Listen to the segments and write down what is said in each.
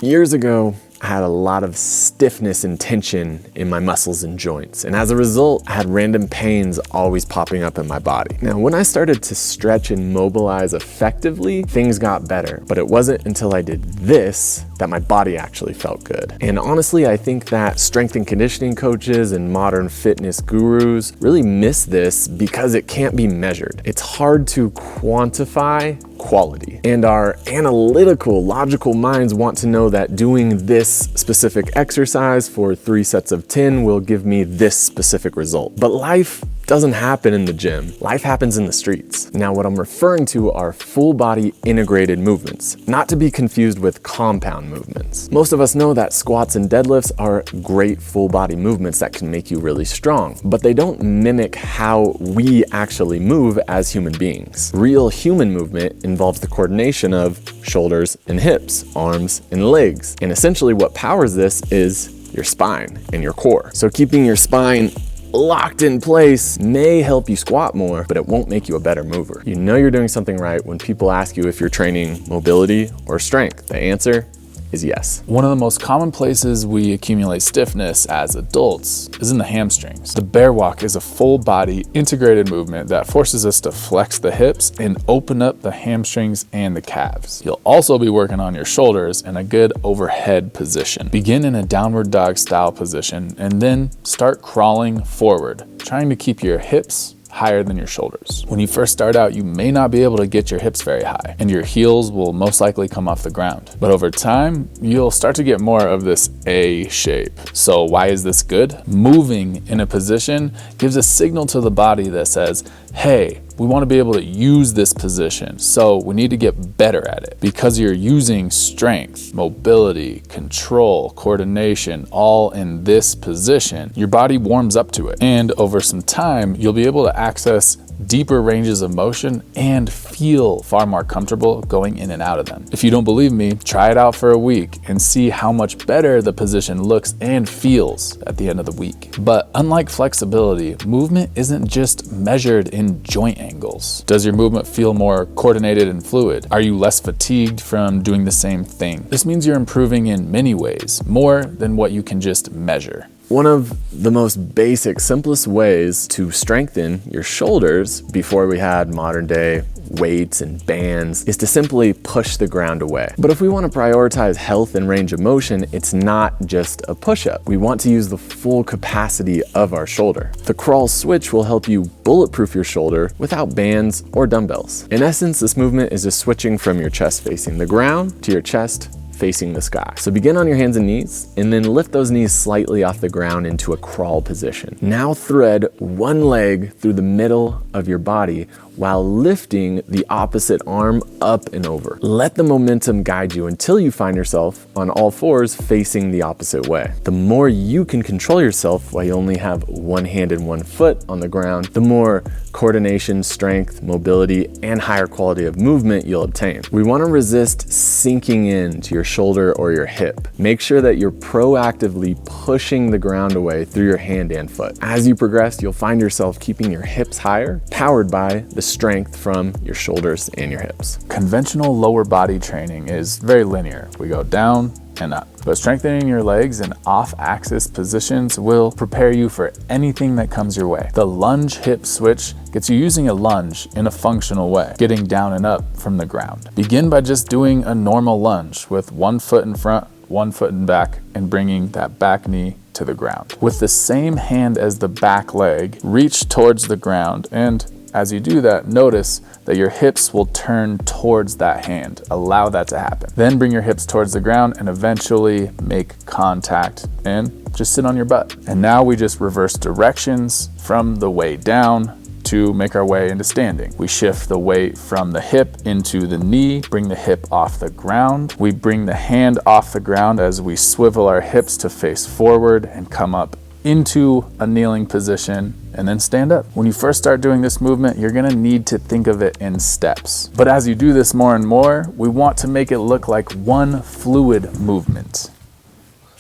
Years ago, I had a lot of stiffness and tension in my muscles and joints, and as a result, I had random pains always popping up in my body. Now, when I started to stretch and mobilize effectively, things got better, but it wasn't until I did this that my body actually felt good. And honestly, I think that strength and conditioning coaches and modern fitness gurus really miss this because it can't be measured. It's hard to quantify quality. And our analytical, logical minds want to know that doing this specific exercise for 3 sets of 10 will give me this specific result. But life doesn't happen in the gym. Life happens in the streets. Now, what I'm referring to are full body integrated movements, not to be confused with compound movements. Most of us know that squats and deadlifts are great full body movements that can make you really strong, but they don't mimic how we actually move as human beings. Real human movement involves the coordination of shoulders and hips, arms and legs. And essentially what powers this is your spine and your core. So keeping your spine locked in place may help you squat more, but it won't make you a better mover. You know you're doing something right when people ask you if you're training mobility or strength. The answer is yes. One of the most common places we accumulate stiffness as adults is in the hamstrings. The bear walk is a full body integrated movement that forces us to flex the hips and open up the hamstrings and the calves. You'll also be working on your shoulders in a good overhead position. Begin in a downward dog style position and then start crawling forward, trying to keep your hips higher than your shoulders. When you first start out, you may not be able to get your hips very high, and your heels will most likely come off the ground. But over time, you'll start to get more of this A shape. So why is this good? Moving in a position gives a signal to the body that says, hey, we want to be able to use this position, so we need to get better at it. Because you're using strength, mobility, control, coordination, all in this position, your body warms up to it. And over some time, you'll be able to access deeper ranges of motion and feel far more comfortable going in and out of them. If you don't believe me, try it out for a week and see how much better the position looks and feels at the end of the week. But unlike flexibility, movement isn't just measured in joint angles. Does your movement feel more coordinated and fluid? Are you less fatigued from doing the same thing? This means you're improving in many ways, more than what you can just measure. One of the most basic, simplest ways to strengthen your shoulders before we had modern day weights and bands is to simply push the ground away. But if we want to prioritize health and range of motion, it's not just a push-up. We want to use the full capacity of our shoulder. The crawl switch will help you bulletproof your shoulder without bands or dumbbells. In essence, this movement is just switching from your chest facing the ground to your chest facing the sky. So begin on your hands and knees, and then lift those knees slightly off the ground into a crawl position. Now thread one leg through the middle of your body while lifting the opposite arm up and over. Let the momentum guide you until you find yourself on all fours facing the opposite way. The more you can control yourself while you only have one hand and one foot on the ground, the more coordination, strength, mobility, and higher quality of movement you'll obtain. We want to resist sinking into your shoulder or your hip. Make sure that you're proactively pushing the ground away through your hand and foot. As you progress, you'll find yourself keeping your hips higher, powered by the strength from your shoulders and your hips. Conventional lower body training is very linear. We go down and up. But strengthening your legs in off-axis positions will prepare you for anything that comes your way. The lunge hip switch gets you using a lunge in a functional way, getting down and up from the ground. Begin by just doing a normal lunge with one foot in front, one foot in back, and bringing that back knee to the ground. With the same hand as the back leg, reach towards the ground, and as you do that, notice that your hips will turn towards that hand. Allow that to happen. Then bring your hips towards the ground and eventually make contact and just sit on your butt. And now we just reverse directions from the way down to make our way into standing. We shift the weight from the hip into the knee, bring the hip off the ground. We bring the hand off the ground as we swivel our hips to face forward and come up into a kneeling position and then stand up. When you first start doing this movement, you're gonna need to think of it in steps. But as you do this more and more, we want to make it look like one fluid movement.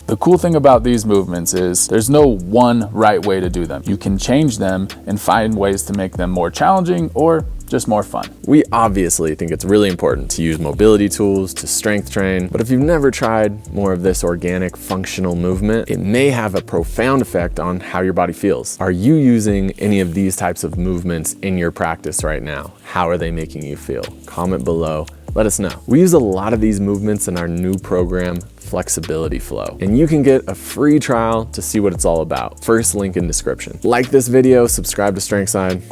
The cool thing about these movements is there's no one right way to do them. You can change them and find ways to make them more challenging or just more fun. We obviously think it's really important to use mobility tools to strength train, but if you've never tried more of this organic functional movement, it may have a profound effect on how your body feels. Are you using any of these types of movements in your practice right now? How are they making you feel? Comment below. Let us know. We use a lot of these movements in our new program, Flexibility Flow, and you can get a free trial to see what it's all about. First link in description. Like this video, subscribe to StrengthSide.